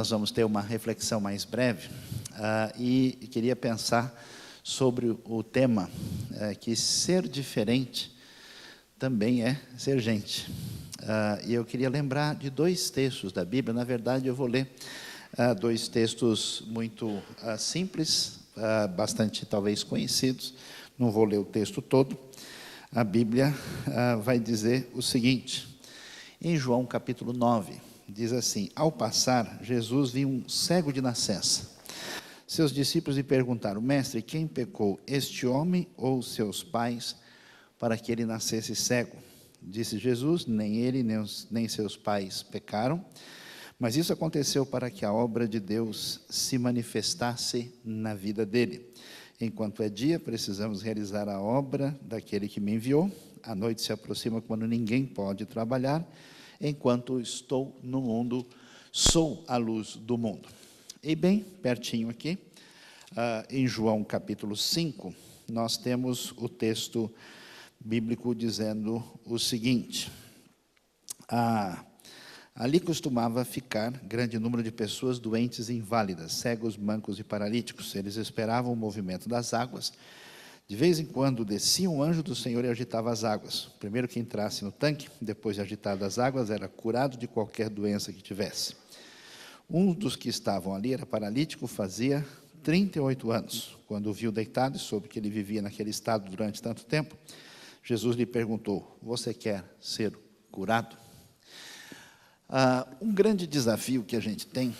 nós vamos ter uma reflexão mais breve e queria pensar sobre o tema que ser diferente também é ser gente. E eu queria lembrar de dois textos da Bíblia. Na verdade, eu vou ler dois textos muito simples, bastante talvez conhecidos. Não vou ler o texto todo. A Bíblia vai dizer o seguinte, em João capítulo 9, diz assim: ao passar, Jesus viu um cego de nascença. Seus discípulos lhe perguntaram: mestre, quem pecou, este homem ou seus pais, para que ele nascesse cego? Disse Jesus: nem ele, nem seus pais pecaram, mas isso aconteceu para que a obra de Deus se manifestasse na vida dele. Enquanto é dia, precisamos realizar a obra daquele que me enviou. A noite se aproxima quando ninguém pode trabalhar. Enquanto estou no mundo, sou a luz do mundo. E bem pertinho aqui, em João capítulo 5, nós temos o texto bíblico dizendo o seguinte: ali costumava ficar grande número de pessoas doentes e inválidas, cegos, mancos e paralíticos. Eles esperavam o movimento das águas. De vez em quando descia um anjo do Senhor e agitava as águas. O primeiro que entrasse no tanque, depois de agitadas as águas, era curado de qualquer doença que tivesse. Um dos que estavam ali era paralítico, fazia 38 anos. Quando o viu deitado e soube que ele vivia naquele estado durante tanto tempo, Jesus lhe perguntou: você quer ser curado? Um grande desafio que a gente tem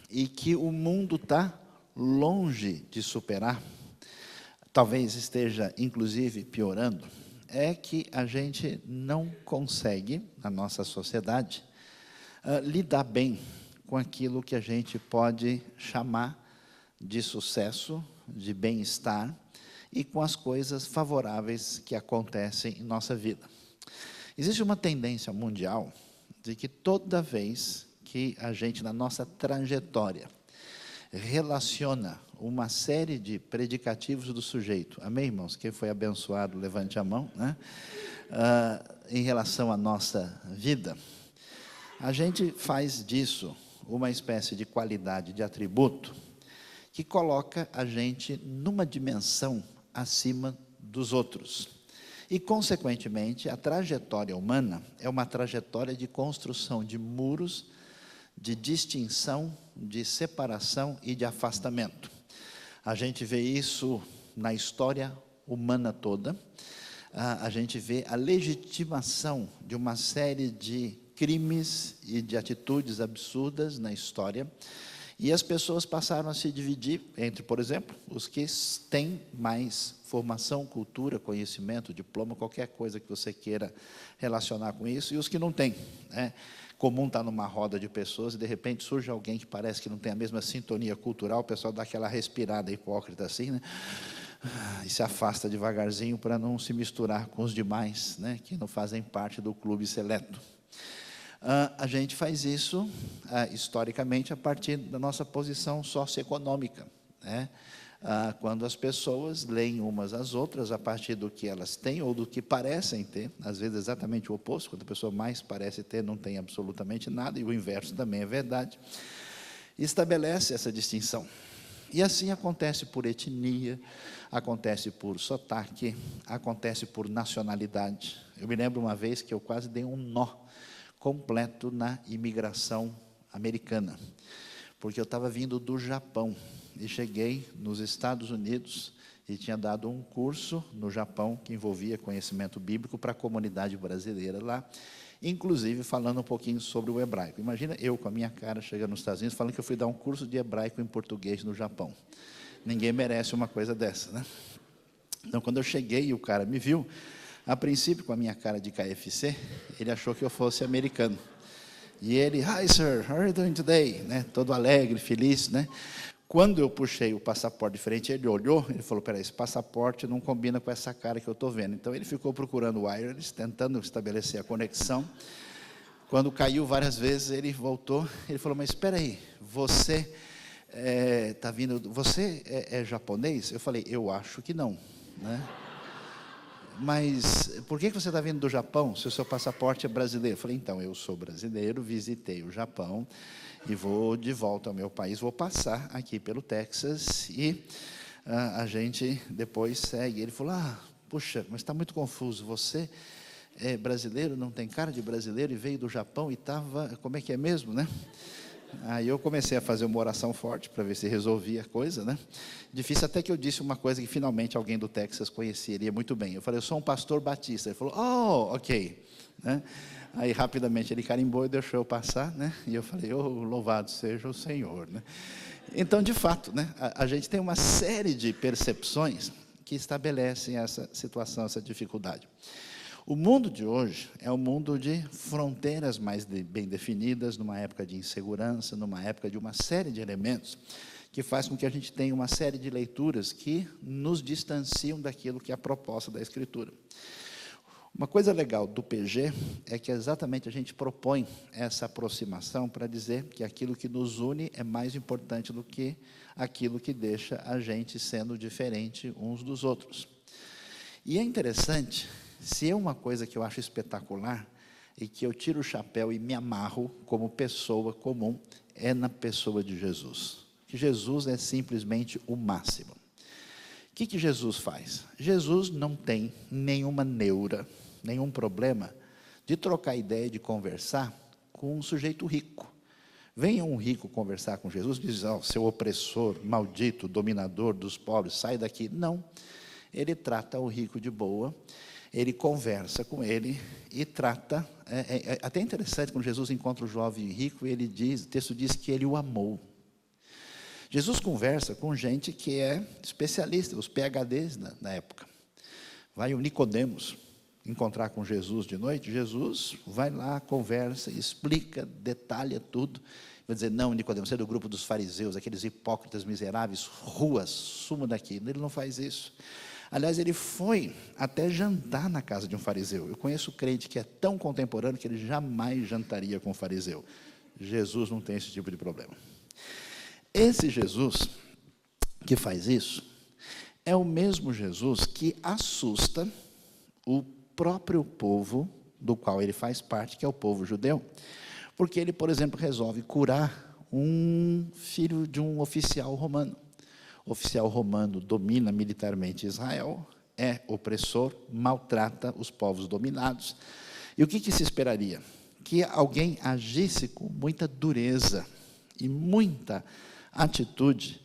e que o mundo está longe de superar, talvez esteja inclusive piorando, é que a gente não consegue, na nossa sociedade, lidar bem com aquilo que a gente pode chamar de sucesso, de bem-estar e com as coisas favoráveis que acontecem em nossa vida. Existe uma tendência mundial de que toda vez que a gente, na nossa trajetória, relaciona uma série de predicativos do sujeito, amém, irmãos? Quem foi abençoado, levante a mão, né? Em relação à nossa vida, a gente faz disso uma espécie de qualidade, de atributo, que coloca a gente numa dimensão acima dos outros. E, consequentemente, a trajetória humana é uma trajetória de construção de muros, de distinção, de separação e de afastamento. A gente vê isso na história humana toda. A gente vê a legitimação de uma série de crimes e de atitudes absurdas na história. E as pessoas passaram a se dividir entre, por exemplo, os que têm mais formação, cultura, conhecimento, diploma, qualquer coisa que você queira relacionar com isso, e os que não têm, né? Comum estar numa roda de pessoas e de repente surge alguém que parece que não tem a mesma sintonia cultural, o pessoal dá aquela respirada hipócrita assim, né? E se afasta devagarzinho para não se misturar com os demais, né? Que não fazem parte do clube seleto. A gente faz isso, historicamente, a partir da nossa posição socioeconômica, né? Quando as pessoas leem umas às outras a partir do que elas têm ou do que parecem ter, às vezes exatamente o oposto, quando a pessoa mais parece ter, não tem absolutamente nada, e o inverso também é verdade, estabelece essa distinção. E assim acontece por etnia, acontece por sotaque, acontece por nacionalidade. Eu me lembro uma vez que eu quase dei um nó completo na imigração americana, porque eu estava vindo do Japão e cheguei nos Estados Unidos e tinha dado um curso no Japão que envolvia conhecimento bíblico para a comunidade brasileira lá, inclusive falando um pouquinho sobre o hebraico. Imagina eu com a minha cara chegando nos Estados Unidos falando que eu fui dar um curso de hebraico em português no Japão. Ninguém merece uma coisa dessa, né? Então, quando eu cheguei e o cara me viu, a princípio, com a minha cara de KFC, ele achou que eu fosse americano. E ele: hi sir, how are you doing today? Né? Todo alegre, feliz, né? Quando eu puxei o passaporte diferente, ele olhou, ele falou: peraí, esse passaporte não combina com essa cara que eu estou vendo. Então ele ficou procurando o wireless, tentando estabelecer a conexão. Quando caiu várias vezes, ele voltou, ele falou: mas espera aí, você você é japonês? Eu falei: eu acho que não, né? mas por que você está vindo do Japão se o seu passaporte é brasileiro? Eu falei, então, eu sou brasileiro, visitei o Japão e vou de volta ao meu país, vou passar aqui pelo Texas e a gente depois segue. Ele falou, puxa, mas está muito confuso, você é brasileiro, não tem cara de brasileiro e veio do Japão e estava, como é que é mesmo, né? Aí eu comecei a fazer uma oração forte para ver se resolvia a coisa, né? Difícil até que eu disse uma coisa que finalmente alguém do Texas conheceria muito bem. Eu falei, eu sou um pastor batista. Ele falou, ok. Né? Aí rapidamente ele carimbou e deixou eu passar, né? E eu falei, louvado seja o Senhor, né? Então, de fato, né? A gente tem uma série de percepções que estabelecem essa situação, essa dificuldade. O mundo de hoje é um mundo de fronteiras mais bem definidas, numa época de insegurança, numa época de uma série de elementos que faz com que a gente tenha uma série de leituras que nos distanciam daquilo que é a proposta da Escritura. Uma coisa legal do PG é que exatamente a gente propõe essa aproximação para dizer que aquilo que nos une é mais importante do que aquilo que deixa a gente sendo diferente uns dos outros. E é interessante, se é uma coisa que eu acho espetacular e que eu tiro o chapéu e me amarro como pessoa comum, é na pessoa de Jesus. Que Jesus é simplesmente o máximo. O que Jesus faz? Jesus não tem nenhuma neura, nenhum problema de trocar ideia, de conversar com um sujeito rico. Venha um rico conversar com Jesus, diz, seu opressor, maldito, dominador dos pobres, sai daqui. Não, ele trata o rico de boa, ele conversa com ele e trata, até interessante quando Jesus encontra o jovem rico, ele diz, o texto diz que ele o amou. Jesus conversa com gente que é especialista, os PhDs na época. Vai o Nicodemos encontrar com Jesus de noite, Jesus vai lá, conversa, explica, detalha tudo. Vai dizer, não, Nicodemos, você é do grupo dos fariseus, aqueles hipócritas miseráveis, ruas, sumo daqui. Ele não faz isso. Aliás, ele foi até jantar na casa de um fariseu. Eu conheço crente que é tão contemporâneo que ele jamais jantaria com um fariseu. Jesus não tem esse tipo de problema. Esse Jesus que faz isso é o mesmo Jesus que assusta o próprio povo do qual ele faz parte, que é o povo judeu, porque ele, por exemplo, resolve curar um filho de um oficial romano. O oficial romano domina militarmente Israel, é opressor, maltrata os povos dominados. E o que se esperaria? Que alguém agisse com muita dureza e muita atitude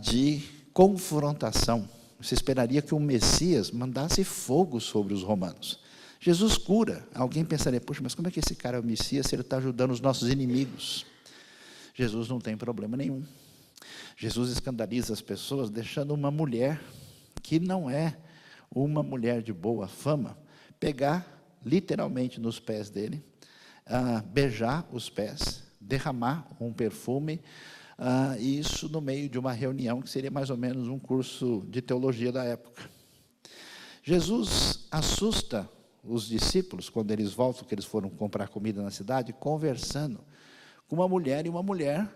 de confrontação. Você esperaria que o Messias mandasse fogo sobre os romanos. Jesus cura. Alguém pensaria, puxa, mas como é que esse cara é o Messias se ele está ajudando os nossos inimigos? Jesus não tem problema nenhum. Jesus escandaliza as pessoas deixando uma mulher que não é uma mulher de boa fama, pegar literalmente nos pés dele, beijar os pés, derramar um perfume, isso no meio de uma reunião que seria mais ou menos um curso de teologia da época. Jesus assusta os discípulos quando eles voltam, que eles foram comprar comida na cidade, conversando com uma mulher, e uma mulher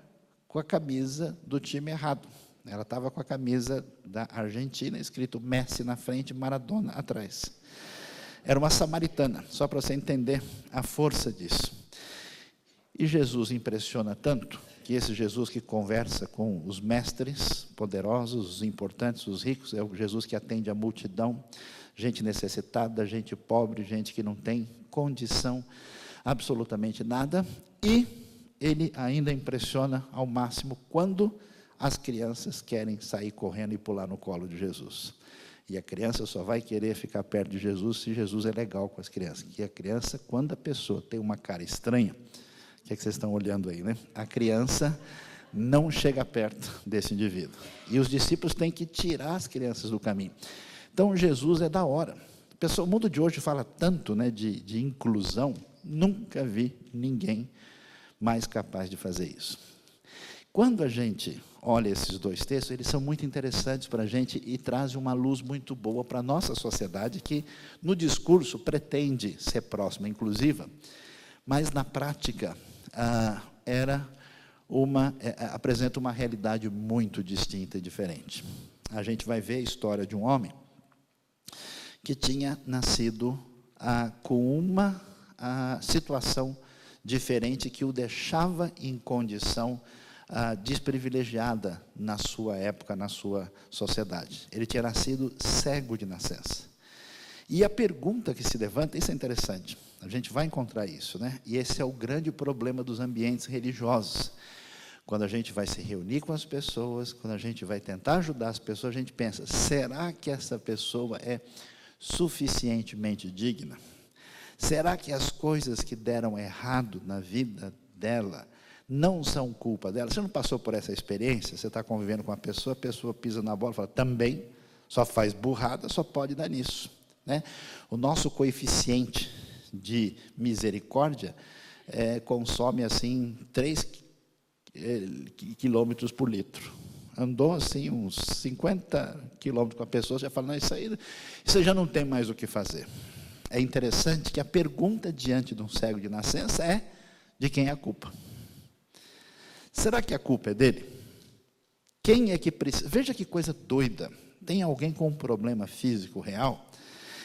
com a camisa do time errado. Ela estava com a camisa da Argentina, escrito Messi na frente, Maradona atrás. Era uma samaritana, só para você entender a força disso. E Jesus impressiona tanto, que esse Jesus que conversa com os mestres poderosos, os importantes, os ricos, é o Jesus que atende a multidão, gente necessitada, gente pobre, gente que não tem condição absolutamente nada, e ele ainda impressiona ao máximo quando as crianças querem sair correndo e pular no colo de Jesus. E a criança só vai querer ficar perto de Jesus se Jesus é legal com as crianças. E a criança, quando a pessoa tem uma cara estranha, o que é que vocês estão olhando aí, né? A criança não chega perto desse indivíduo. E os discípulos têm que tirar as crianças do caminho. Então, Jesus é da hora. O mundo de hoje fala tanto, né, de inclusão, nunca vi ninguém mais capaz de fazer isso. Quando a gente olha esses dois textos, eles são muito interessantes para a gente e trazem uma luz muito boa para a nossa sociedade, que no discurso pretende ser próxima, inclusiva, mas na prática apresenta uma realidade muito distinta e diferente. A gente vai ver a história de um homem que tinha nascido com uma situação diferente que o deixava em condição desprivilegiada na sua época, na sua sociedade. Ele tinha nascido cego de nascença. E a pergunta que se levanta, isso é interessante, a gente vai encontrar isso, né? E esse é o grande problema dos ambientes religiosos. Quando a gente vai se reunir com as pessoas, quando a gente vai tentar ajudar as pessoas, a gente pensa, será que essa pessoa é suficientemente digna? Será que as coisas que deram errado na vida dela não são culpa dela? Você não passou por essa experiência? Você está convivendo com uma pessoa, a pessoa pisa na bola e fala, também, só faz burrada, só pode dar nisso, né? O nosso coeficiente de misericórdia consome assim 3 quilômetros por litro. Andou assim uns 50 quilômetros com a pessoa, já fala, não, isso aí já não tem mais o que fazer. É interessante que a pergunta diante de um cego de nascença é, de quem é a culpa? Será que a culpa é dele? Quem é que precisa? Veja que coisa doida. Tem alguém com um problema físico real?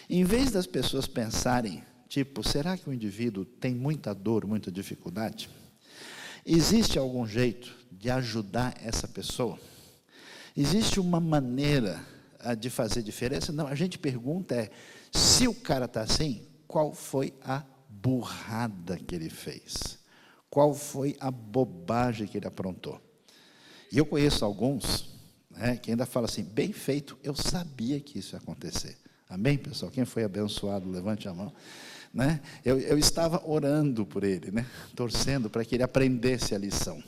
Em vez das pessoas pensarem, tipo, será que o indivíduo tem muita dor, muita dificuldade? Existe algum jeito de ajudar essa pessoa? Existe uma maneira de fazer diferença? Não, a gente pergunta se o cara está assim, qual foi a burrada que ele fez? Qual foi a bobagem que ele aprontou? E eu conheço alguns, né, que ainda falam assim, bem feito, eu sabia que isso ia acontecer. Amém, pessoal? Quem foi abençoado, levante a mão. Né? Eu estava orando por ele, né? Torcendo para que ele aprendesse a lição.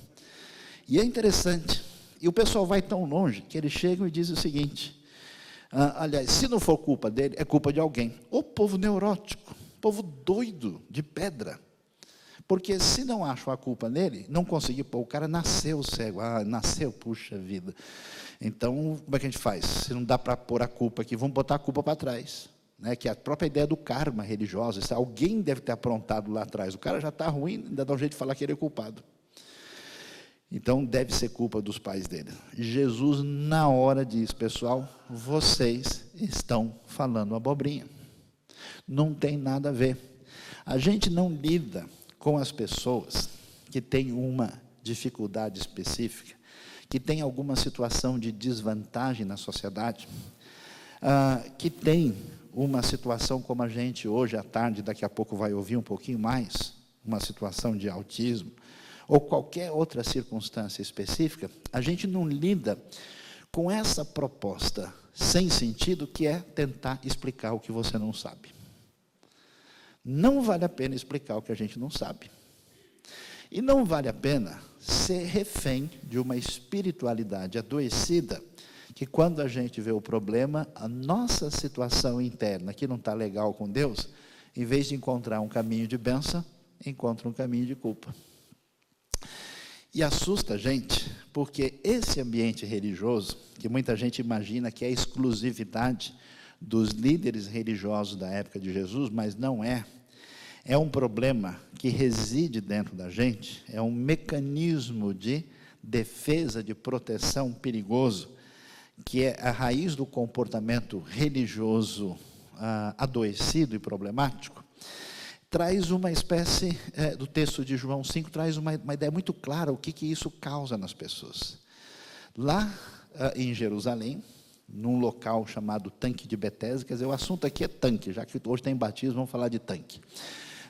E é interessante, e o pessoal vai tão longe, que eles chegam e dizem o seguinte, aliás, se não for culpa dele, é culpa de alguém. O povo neurótico, povo doido, de pedra. Porque se não acham a culpa nele, não conseguir pôr, o cara nasceu cego, nasceu, puxa vida. Então, como é que a gente faz? Se não dá para pôr a culpa aqui, vamos botar a culpa para trás. Né, que é a própria ideia do karma religioso, alguém deve ter aprontado lá atrás, o cara já está ruim, ainda dá um jeito de falar que ele é culpado. Então, deve ser culpa dos pais dele. Jesus, na hora, diz, pessoal, vocês estão falando abobrinha. Não tem nada a ver. A gente não lida com as pessoas que têm uma dificuldade específica, que têm alguma situação de desvantagem na sociedade, que tem uma situação como a gente hoje à tarde, daqui a pouco vai ouvir um pouquinho mais, uma situação de autismo, ou qualquer outra circunstância específica, a gente não lida com essa proposta sem sentido, que é tentar explicar o que você não sabe. Não vale a pena explicar o que a gente não sabe. E não vale a pena ser refém de uma espiritualidade adoecida, que quando a gente vê o problema, a nossa situação interna, que não está legal com Deus, em vez de encontrar um caminho de bênção, encontra um caminho de culpa. E assusta a gente, porque esse ambiente religioso, que muita gente imagina que é exclusividade dos líderes religiosos da época de Jesus, mas não é. É um problema que reside dentro da gente, é um mecanismo de defesa, de proteção perigoso, que é a raiz do comportamento religioso adoecido e problemático, traz uma espécie, do texto de João 5, traz uma ideia muito clara, o que isso causa nas pessoas. Lá em Jerusalém, num local chamado Tanque de Betesda, quer dizer, o assunto aqui é tanque, já que hoje tem batismo, vamos falar de tanque.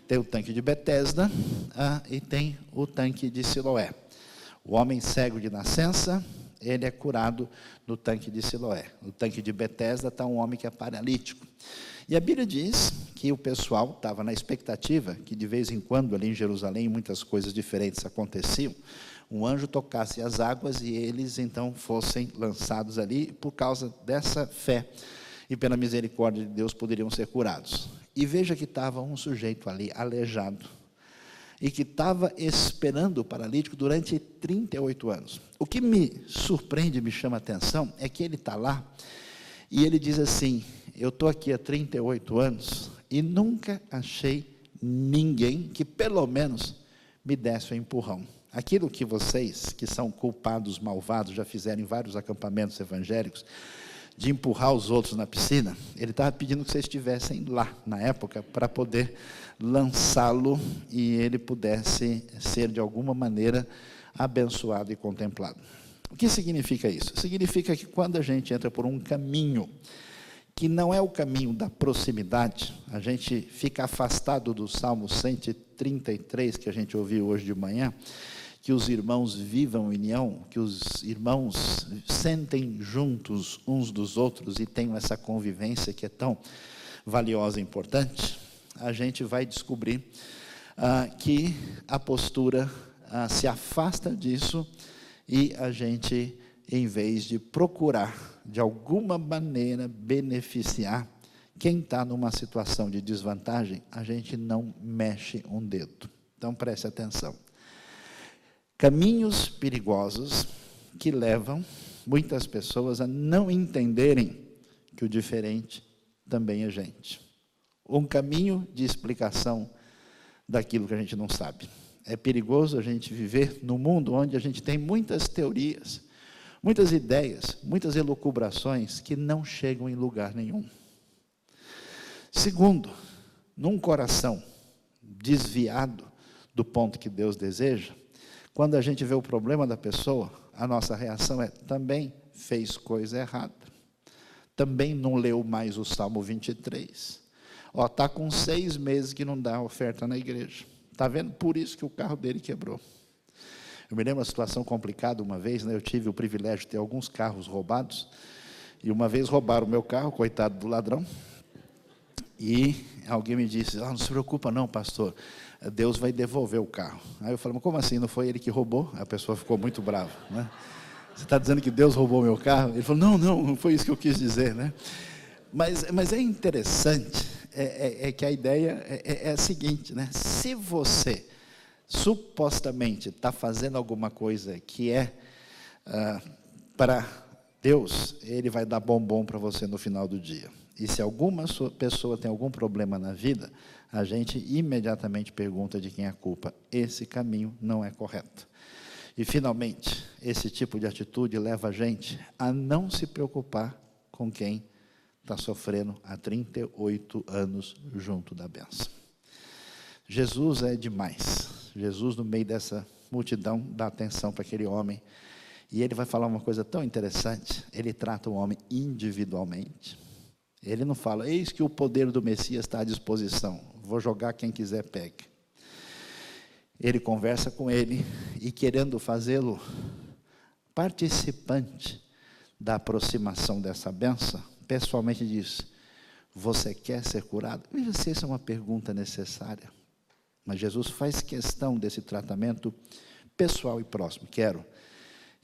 Tem o tanque de Betesda e tem o tanque de Siloé. O homem cego de nascença, ele é curado no tanque de Siloé. No tanque de Betesda está um homem que é paralítico. E a Bíblia diz que o pessoal estava na expectativa que de vez em quando ali em Jerusalém muitas coisas diferentes aconteciam. Um anjo tocasse as águas e eles então fossem lançados ali, por causa dessa fé e pela misericórdia de Deus poderiam ser curados. E veja que estava um sujeito ali aleijado e que estava esperando o paralítico durante 38 anos. O que me surpreende, me chama a atenção, é que ele está lá e ele diz assim, eu estou aqui há 38 anos e nunca achei ninguém que pelo menos me desse um empurrão. Aquilo que vocês, que são culpados, malvados, já fizeram em vários acampamentos evangélicos, de empurrar os outros na piscina, ele estava pedindo que vocês estivessem lá, na época, para poder lançá-lo e ele pudesse ser, de alguma maneira, abençoado e contemplado. O que significa isso? Significa que quando a gente entra por um caminho que não é o caminho da proximidade, a gente fica afastado do Salmo 133, que a gente ouviu hoje de manhã, que os irmãos vivam em união, que os irmãos sentem juntos uns dos outros e tenham essa convivência que é tão valiosa e importante, a gente vai descobrir que a postura se afasta disso e a gente, em vez de procurar, de alguma maneira, beneficiar quem está numa situação de desvantagem, a gente não mexe um dedo. Então, preste atenção. Caminhos perigosos que levam muitas pessoas a não entenderem que o diferente também é gente. Um caminho de explicação daquilo que a gente não sabe. É perigoso a gente viver num mundo onde a gente tem muitas teorias, muitas ideias, muitas elucubrações que não chegam em lugar nenhum. Segundo, num coração desviado do ponto que Deus deseja, quando a gente vê o problema da pessoa, a nossa reação é: também fez coisa errada. Também não leu mais o Salmo 23. Está com 6 meses que não dá oferta na igreja. Está vendo? Por isso que o carro dele quebrou. Eu me lembro uma situação complicada uma vez, né? Eu tive o privilégio de ter alguns carros roubados, e uma vez roubaram o meu carro, coitado do ladrão, e alguém me disse: não se preocupa não, pastor, Deus vai devolver o carro. Aí eu falei: mas como assim? Não foi ele que roubou? A pessoa ficou muito brava, né? Você está dizendo que Deus roubou o meu carro? Ele falou: não foi isso que eu quis dizer, né? Mas é interessante, que a ideia é a seguinte, né? Se você supostamente está fazendo alguma coisa que é para Deus, Ele vai dar bombom para você no final do dia. E se alguma pessoa tem algum problema na vida, a gente imediatamente pergunta de quem é a culpa. Esse caminho não é correto. E, finalmente, esse tipo de atitude leva a gente a não se preocupar com quem está sofrendo há 38 anos junto da bênção. Jesus é demais. Jesus, no meio dessa multidão, dá atenção para aquele homem. E ele vai falar uma coisa tão interessante. Ele trata o homem individualmente. Ele não fala: eis que o poder do Messias está à disposição, vou jogar, quem quiser pegue. Ele conversa com ele e, querendo fazê-lo participante da aproximação dessa bênção, pessoalmente diz: você quer ser curado? Veja se essa é uma pergunta necessária. Mas Jesus faz questão desse tratamento pessoal e próximo. Quero.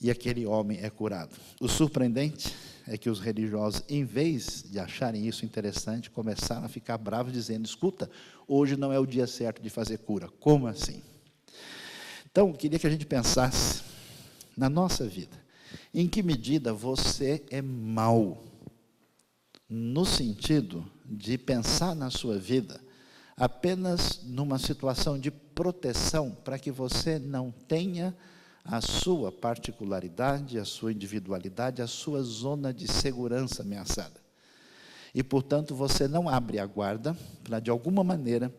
E aquele homem é curado. O surpreendente é que os religiosos, em vez de acharem isso interessante, começaram a ficar bravos, dizendo: escuta, hoje não é o dia certo de fazer cura. Como assim? Então, eu queria que a gente pensasse na nossa vida. Em que medida você é mau? No sentido de pensar na sua vida apenas numa situação de proteção, para que você não tenha a sua particularidade, a sua individualidade, a sua zona de segurança ameaçada. E, portanto, você não abre a guarda para, de alguma maneira,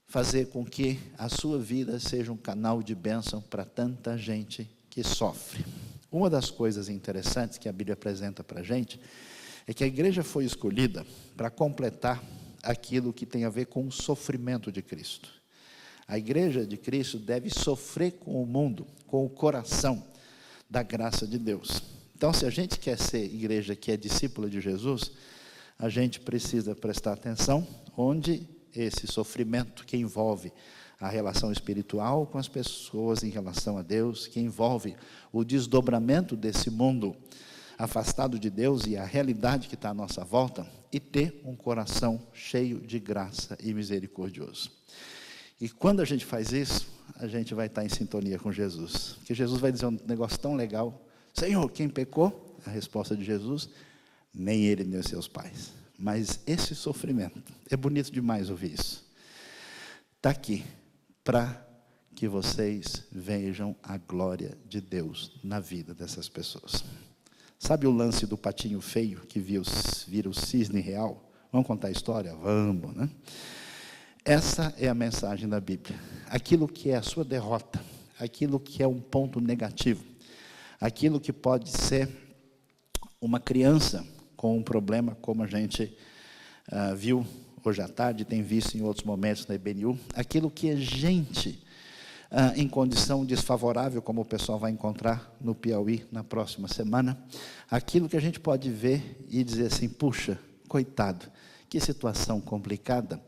fazer com que a sua vida seja um canal de bênção para tanta gente que sofre. Uma das coisas interessantes que a Bíblia apresenta para a gente é que a igreja foi escolhida para completar aquilo que tem a ver com o sofrimento de Cristo. A igreja de Cristo deve sofrer com o mundo, com o coração da graça de Deus. Então, se a gente quer ser igreja que é discípula de Jesus, a gente precisa prestar atenção onde esse sofrimento que envolve a relação espiritual com as pessoas em relação a Deus, que envolve o desdobramento desse mundo afastado de Deus e a realidade que está à nossa volta, e ter um coração cheio de graça e misericordioso. E quando a gente faz isso, a gente vai estar em sintonia com Jesus. Porque Jesus vai dizer um negócio tão legal: Senhor, quem pecou? A resposta de Jesus: nem ele nem os seus pais. Mas esse sofrimento, é bonito demais ouvir isso, está aqui para que vocês vejam a glória de Deus na vida dessas pessoas. Sabe o lance do patinho feio que vira o cisne real? Vamos contar a história? Vamos, né? Essa é a mensagem da Bíblia. Aquilo que é a sua derrota, aquilo que é um ponto negativo, aquilo que pode ser uma criança com um problema, como a gente viu hoje à tarde, tem visto em outros momentos na IBNU, aquilo que é gente em condição desfavorável, como o pessoal vai encontrar no Piauí na próxima semana, aquilo que a gente pode ver e dizer assim, puxa, coitado, que situação complicada.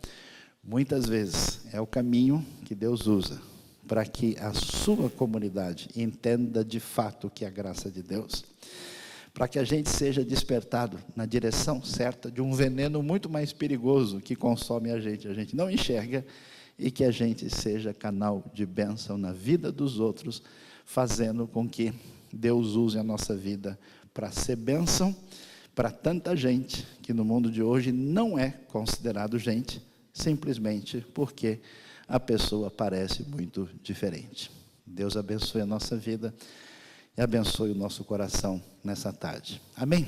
Muitas vezes é o caminho que Deus usa para que a sua comunidade entenda de fato o que é a graça de Deus, para que a gente seja despertado na direção certa de um veneno muito mais perigoso que consome a gente não enxerga, e que a gente seja canal de bênção na vida dos outros, fazendo com que Deus use a nossa vida para ser bênção para tanta gente que no mundo de hoje não é considerado gente, simplesmente porque a pessoa parece muito diferente. Deus abençoe a nossa vida e abençoe o nosso coração nessa tarde. Amém?